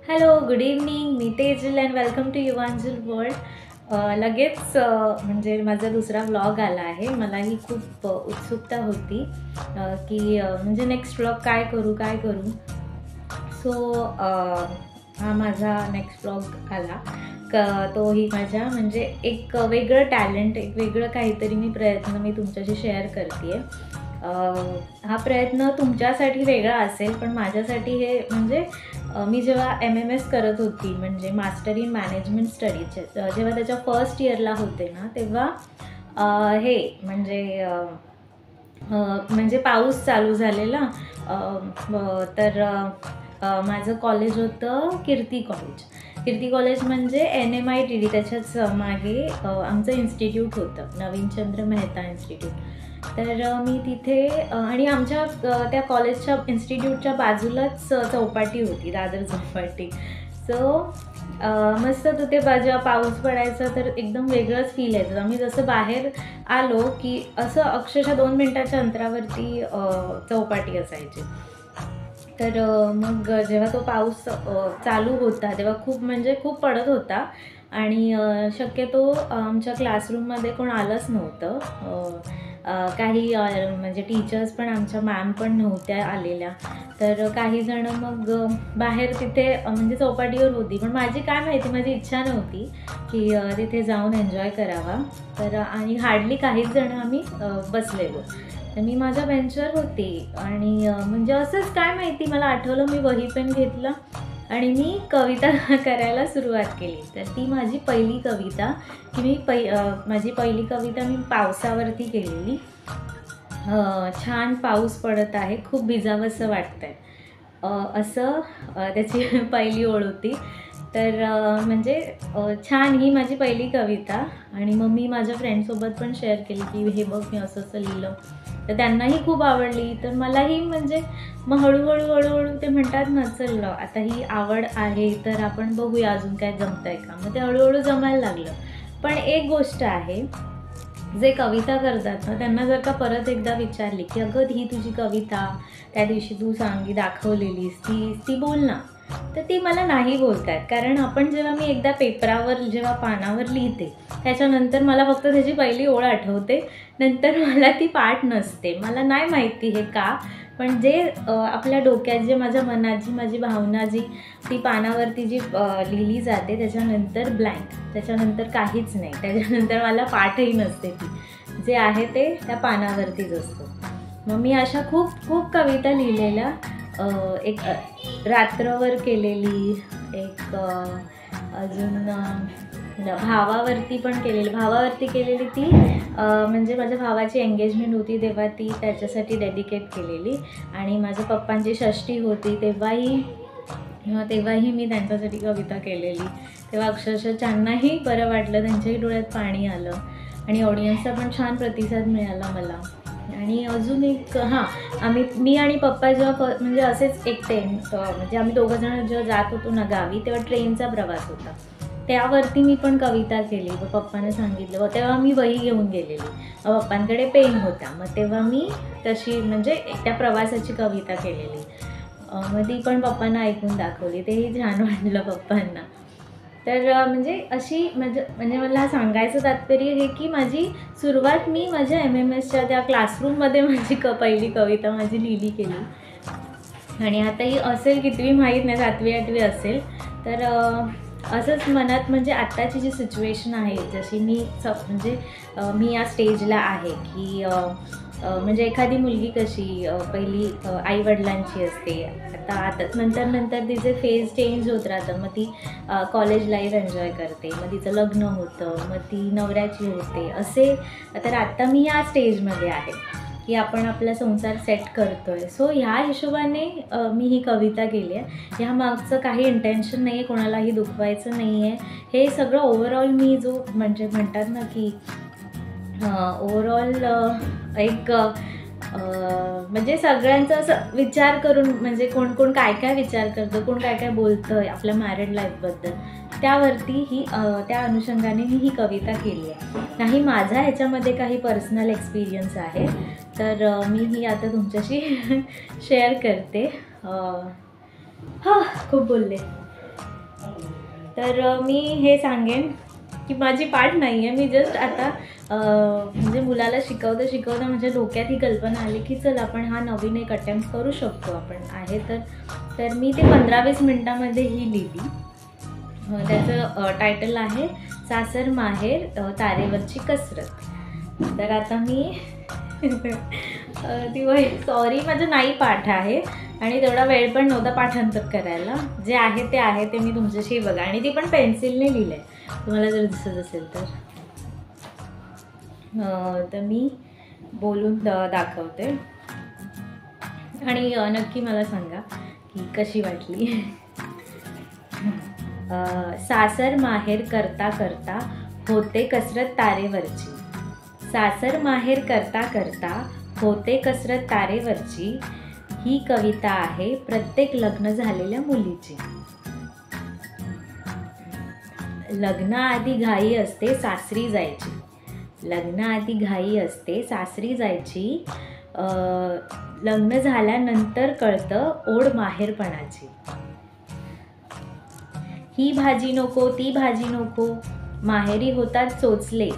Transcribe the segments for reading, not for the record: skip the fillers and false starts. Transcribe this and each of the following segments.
Hello, good evening. मी Tejal and welcome to Yuvanjal world. लगेच म्हणजे माझा दुसरा व्लॉग आला आहे. मलाही खूप उत्सुकता होती की म्हणजे नेक्स्ट व्लॉग काय करू. सो हा माझा नेक्स्ट व्लॉग आला. तोही माझ्या म्हणजे एक वेगळं टॅलेंट, एक वेगळं काहीतरी प्रयत्न मी तुमच्याशी शेअर करते आहे. हा प्रयत्न तुमच्यासाठी वेगळा असेल, पण माझ्यासाठी हे म्हणजे मी जेव्हा MMS करत होती, म्हणजे मास्टर इन मॅनेजमेंट स्टडीज, जेव्हा त्याच्या फर्स्ट इयरला होते ना, तेव्हा हे म्हणजे पाऊस चालू झालेला. तर माझं कॉलेज होतं कीर्ती कॉलेज म्हणजे NMITD, त्याच्याच मागे आमचं इन्स्टिट्यूट होतं, नवीनचंद्र मेहता इन्स्टिट्यूट. तर मी तिथे आणि आमच्या त्या कॉलेजच्या इन्स्टिट्यूटच्या बाजूलाच चौपाटी होती, दादर चौपाटी. सो मस्त तिथे जेव्हा पाऊस पडायचा तर एकदम वेगळंच फील यायचं. आम्ही जसं बाहेर आलो की असं अक्षरशः 2 मिनिटाच्या अंतरावरती चौपाटी असायची. तर मग जेव्हा तो पाऊस चालू होता तेव्हा खूप पडत होता आणि शक्यतो आमच्या क्लासरूममध्ये कोण आलंच नव्हतं. काही म्हणजे टीचर्स पण, आमच्या मॅम पण नव्हत्या आलेल्या. तर काही जण मग बाहेर तिथे म्हणजे चौपाटीवर होती, पण माझी काय माहिती, माझी इच्छा नव्हती की तिथे जाऊन एन्जॉय करावा. तर आणि हार्डली काहीच जण आम्ही बसलेलो. तर मी माझ्या बेंचवर होती आणि म्हणजे असंच काय माहिती, मला आठवलं, मी वही पेन घेतलं आणि मी कविता करायला सुरुवात केली. तर ती माझी पहिली कविता की माझी पहिली कविता मी पावसावरती केलेली. छान पाऊस पडत आहे, खूप भिजावंसं वाटतंय, असं त्याची पहिली ओळ होती. तर म्हणजे छान, ही माझी पहिली कविता. आणि मग मी माझ्या फ्रेंडसोबत पण शेअर केली की हे बघ, मी असं लिहिलं. तर त्यांनाही खूप आवडली. तर मलाही म्हणजे मग हळूहळू ते म्हणतात ना, चल आता ही आवड आहे तर आपण बघूया अजून काय जमतंय का. मग ते हळूहळू जमायला लागलं. पण एक गोष्ट आहे, जे कविता करतात ना, त्यांना जर का परत एकदा विचारली की अगं, ही तुझी कविता त्या दिवशी तू दाखवलेलीस ती बोल ना, तर ती मला नाही बोलतात. कारण मी एकदा पेपरावर जेव्हा पानावर लिहिते, त्याच्यानंतर मला फक्त त्याची पहिली ओळ आठवते, नंतर मला ती पाठ नसते. मला नाही माहिती हे का, पण जे आपल्या डोक्यात, जे माझ्या मनात, जी माझी भावना, ती पानावरती लिहिली जाते, त्याच्यानंतर ब्लँक, त्याच्यानंतर काहीच नाही, त्याच्यानंतर मला पाठही नसते. ती जे आहे ते त्या पानावरतीच असतो. मग मी अशा खूप कविता लिहिलेल्या. एक रात्रवर केलेली, एक अजून भावावरती केलेली ती म्हणजे माझ्या भावाची एंगेजमेंट होती तेव्हा ती त्याच्यासाठी डेडिकेट केलेली. आणि माझ्या पप्पांची षष्ठी होती तेव्हाही मी त्यांच्यासाठी कविता केलेली. तेव्हा अक्षरशः त्यांनाही बरं वाटलं, त्यांच्याही डोळ्यात पाणी आलं आणि ऑडियन्सचा पण छान प्रतिसाद मिळाला मला. आणि अजून एक, मी आणि पप्पा जेव्हा म्हणजे असेच एकटे, म्हणजे आम्ही दोघंजण जेव्हा जात होतो ना गावी, तेव्हा ट्रेनचा प्रवास होता, त्यावरती मी पण कविता केली. मग पप्पाने सांगितलं, तेव्हा मी वही घेऊन गेलेली, पप्पांकडे पेन होता, मग तेव्हा मी तशी म्हणजे त्या प्रवासाची कविता केलेली. मग ती पण पप्पांना ऐकून दाखवली, तेही छान वाटलं पप्पांना. तर म्हणजे अशी म्हणजे मला सांगायचं तात्पर्य हे की माझी सुरुवात मी माझ्या MMSच्या त्या क्लासरूममध्ये माझी पहिली कविता माझी लिहिली केली. आणि आता ही असेल कितवी माहीत नाही, 7वी-8वी असेल. तर असंच मनात, म्हणजे आत्ताची जी सिच्युएशन आहे, जशी मी या स्टेजला आहे की म्हणजे एखादी मुलगी कशी पहिली आईवडिलांची असते, आता नंतर तिचे फेज चेंज होत राहतं. मग ती कॉलेज लाईफ एन्जॉय करते, मग तिचं लग्न होतं, मग ती नवऱ्याची होते, असे. तर आत्ता मी या स्टेजमध्ये आहे की आपण आपला संसार सेट करतोय. सो ह्या हिशोबाने मी ही कविता केली आहे. ह्या मागचं काही इंटेन्शन नाही आहे, कोणालाही दुखवायचं नाही आहे. हे सगळं ओव्हरऑल मी म्हणतात ना की ओव्हरऑल एक म्हणजे सगळ्यांचा असं विचार करून, म्हणजे कोण काय विचार करतं, कोण काय बोलतं आपल्या मॅरिड लाईफबद्दल, त्यावरती त्या अनुषंगाने मी ही कविता केली आहे. नाही माझा ह्याच्यामध्ये काही पर्सनल एक्सपिरियन्स आहे, तर मी ही आता तुमच्याशी शेअर करते. खूप बोलले. तर मी हे सांगेन की माझी पाठ नाही आहे, मी जस्ट आता म्हणजे मुलाला शिकवता माझ्या डोक्यात ही कल्पना आली की चल आपण हा नवीन एक अटेम्प्ट करू शकतो आपण आहे तर मी ते 15-20 मिनटामध्ये ही लिहिली. त्याचं टायटल आहे सासर माहेर तारेवरची कसरत. तर आता मी सॉरी माझं नाही पाठ आहे आणि तेवढा वेळ पण नव्हता पाठांतर करायला. जे आहे ते मी तुमच्याशी बघा आणि ती पण पेन्सिलने लिहिलं आहे, तुम्हाला जर दिसत असेल तर मी बोलून दाखवते आणि नक्की मला सांगा की कशी वाटली. सासर माहेर करता करता होते कसरत तारेवरची. सासर माहेर करता करता होते कसरत तारेवरची. ही कविता आहे प्रत्येक लग्न झालेल्या मुलीची. लग्नाआधी घाई असते सासरी जायची. लग्नाआधी घाई असते सासरी जायची. लग्न झाल्यानंतर कळतं ओढ माहेरपणाची. ही भाजी नको ती भाजी नको माहेरी होतात चोचले.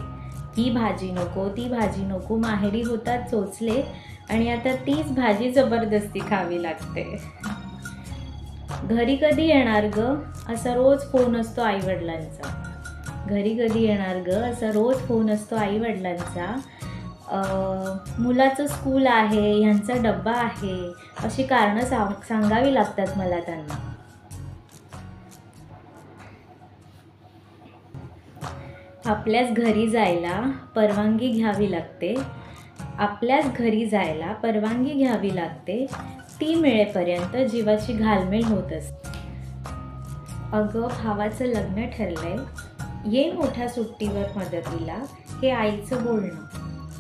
ही भाजी नको ती भाजी नको माहेरी होतात चोचले आणि आता तीच भाजी जबरदस्ती खावी लागते. घरी कधी येणार ग असा रोज फोन असतो आईवडिलांचा. घरी कधी येणार ग असा रोज फोन असतो आईवडिलांचा. मुलाचं स्कूल आहे, ह्यांचा डब्बा आहे अशी कारणं सांगावी लागतात मला त्यांना. आपल्याच घरी जायला परवानगी घ्यावी लागते. आपल्याच घरी जायला परवानगी घ्यावी लागते. ती मिळेपर्यंत जीवाची घालमेल होत असते. अगं भावाचं लग्न ठरलंय ये मोठ्या सुट्टीवर मदतीला हे आईचं बोलणं.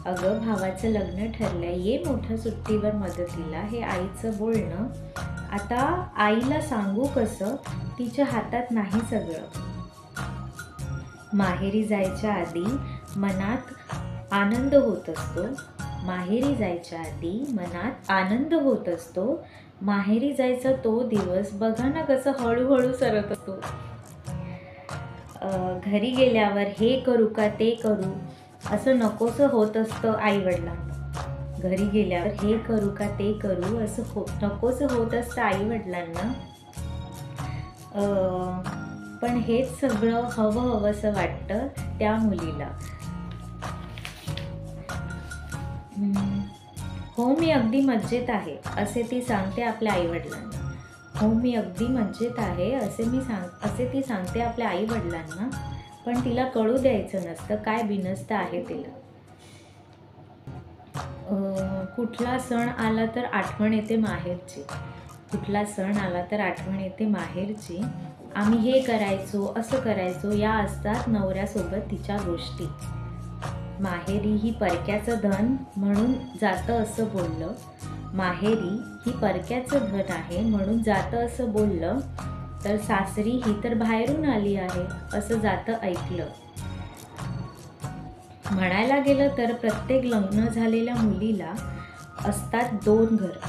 अगं भावाचं लग्न ठरलंय ये मोठ्या सुट्टीवर मदतीला हे आईचं बोलणं. आता आईला सांगू कसं तिच्या हातात नाही सगळं. माहेरी जायच्या आधी मनात आनंद होत असतो. माहेरी जायच्या आधी मनात आनंद होत असतो. माहेरी जायचा तो दिवस बघा ना कसं हळूहळू सरत असतो. घरी गेल्यावर हे करू का ते करू असं नकोसं होत असतं आईवडिलांना. घरी गेल्यावर हे करू का ते करू असं नकोसं होत असतं आईवडिलांना. पण हेच सगळं हवंसं वाटतं त्या मुलीला. हो मी अगदी मज्जेत आहे असे ती सांगते आपल्या आईवडिलांना. हो मी अगदी मज्जेत आहे असे ती सांगते आपल्या आईवडिलांना. पण तिला कळू द्यायचं नसतं काय बिनसतं आहे तिला. कुठला सण आला तर आठवण येते माहेरची. कुठला सण आला तर आठवण येते माहेरची. आम्ही हे करायचो असं करायचो या असतात नवऱ्यासोबत तिच्या गोष्टी. माहेरी ही परक्याचं धन म्हणून जातं असं बोललं. माहेरी ही परक्याचं धन आहे म्हणून जातं असं बोललं. तर सासरी ही तर बाहेरून आली आहे असं जातं ऐकलं. म्हणायला गेलं तर प्रत्येक लग्न झालेल्या मुलीला असतात 2 घरं.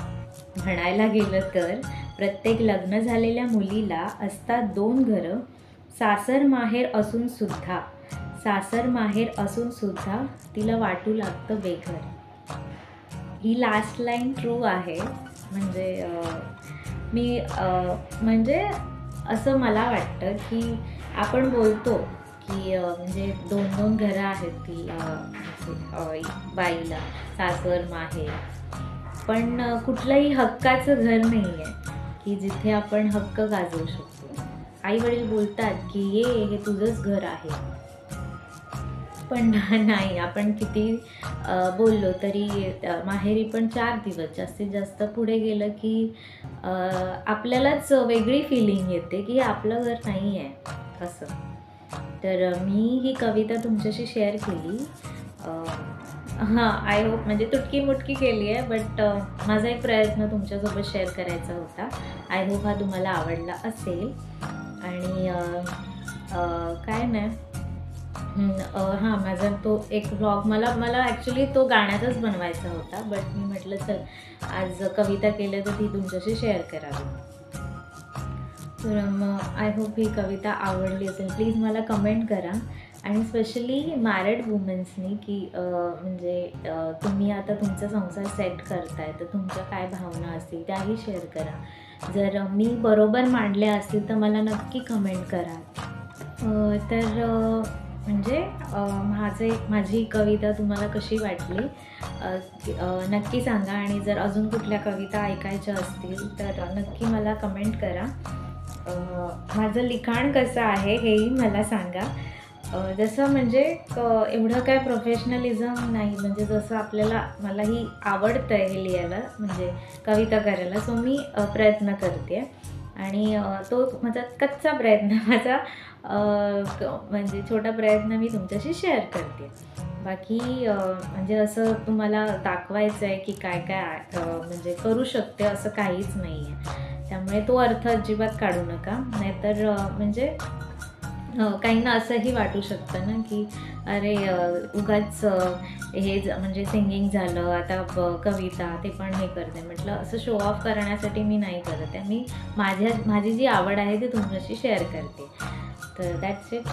म्हणायला गेलं तर प्रत्येक लग्न झालेल्या मुलीला असतात 2 घरं. सासर माहेर असून सुद्धा तिला वाटू लागतं बेघर. ही लास्ट लाईन ट्रू आहे. म्हणजे असं मला वाटतं की आपण बोलतो की म्हणजे 2 घरं आहेत ती बाईला सासर माहेर. पण कुठलंही हक्काचं घर नाही आहे की जिथे आपण हक्क गाजवू शकतो. आईवडील बोलतात की हे तुझंच घर आहे. पण नाही आपण किती बोललो तरी माहेरी पण 4 दिवस जास्तीत जास्त. पुढे गेलं की आपल्यालाच वेगळी फिलिंग येते की आपलं घर नाही आहे असं. तर मी ही कविता तुमच्याशी शेअर केली. आय होप म्हणजे तुटकी मुटकी केली आहे बट माझा एक प्रयत्न तुमच्यासोबत शेअर करायचा होता. आय होप हा तुम्हाला आवडला असेल. आणि काय नाही माझा तो एक व्लॉग मला ॲक्च्युली तो गाण्याचाच बनवायचा होता बट मी म्हटलं चल आज कविता केलं तर ती तुमच्याशी शेअर करावी. तर मग आय होप ही कविता आवडली असेल. प्लीज मला कमेंट करा. आणि स्पेशली मॅरिड वुमेन्सनी की म्हणजे तुम्ही आता तुमचा संसार सेट करताय तर तुमच्या काय भावना असतील त्याही शेअर करा. जर मी बरोबर मांडल्या असतील तर मला नक्की कमेंट करा. तर म्हणजे माझी कविता तुम्हाला कशी वाटली नक्की सांगा. आणि जर अजून कुठल्या कविता ऐकायच्या असतील तर नक्की मला कमेंट करा. माझं लिखाण कसं आहे हेही मला सांगा. जसं म्हणजे एवढं काय प्रोफेशनलिझम नाही, म्हणजे जसं मलाही आवडतं आहे हे लिहायला, म्हणजे कविता करायला. सो मी प्रयत्न करते आणि तो माझा कच्चा प्रयत्न म्हणजे छोटा प्रयत्न मी तुमच्याशी शेअर करते. बाकी म्हणजे असं तुम्हाला दाखवायचं आहे की काय काय म्हणजे करू शकते असं काहीच नाही आहे. त्यामुळे तो अर्थ अजिबात काढू नका. नाहीतर म्हणजे काहींना असंही वाटू शकतं ना की अरे उगाच हे म्हणजे सिंगिंग झालं, आता कविता ते पण हे करते. म्हटलं असं शो ऑफ करण्यासाठी मी नाही करत आहे. मी माझी जी आवड आहे ती तुमच्याशी शेअर करते. तर दॅट्स इट.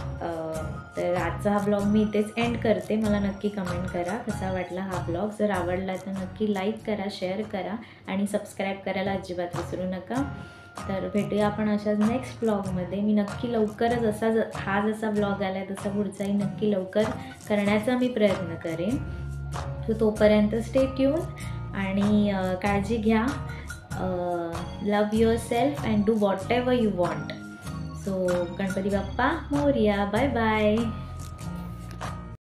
तर आजचा हा ब्लॉग मी इथेच एंड करते. मला नक्की कमेंट करा कसा वाटला हा ब्लॉग. जर आवडला तर नक्की लाईक करा, शेअर करा आणि सबस्क्राईब करायला अजिबात विसरू नका. तर भेटूया आपण अशाच नेक्स्ट ब्लॉगमध्ये. मी नक्की लवकरच हा जसा ब्लॉग आला आहे तसा पुढचाही नक्की लवकर करण्याचा मी प्रयत्न करेन. सो तोपर्यंत स्टे ट्यून आणि काळजी घ्या. Love yourself and do whatever you want. So Ganpati Bappa Morya. Bye bye.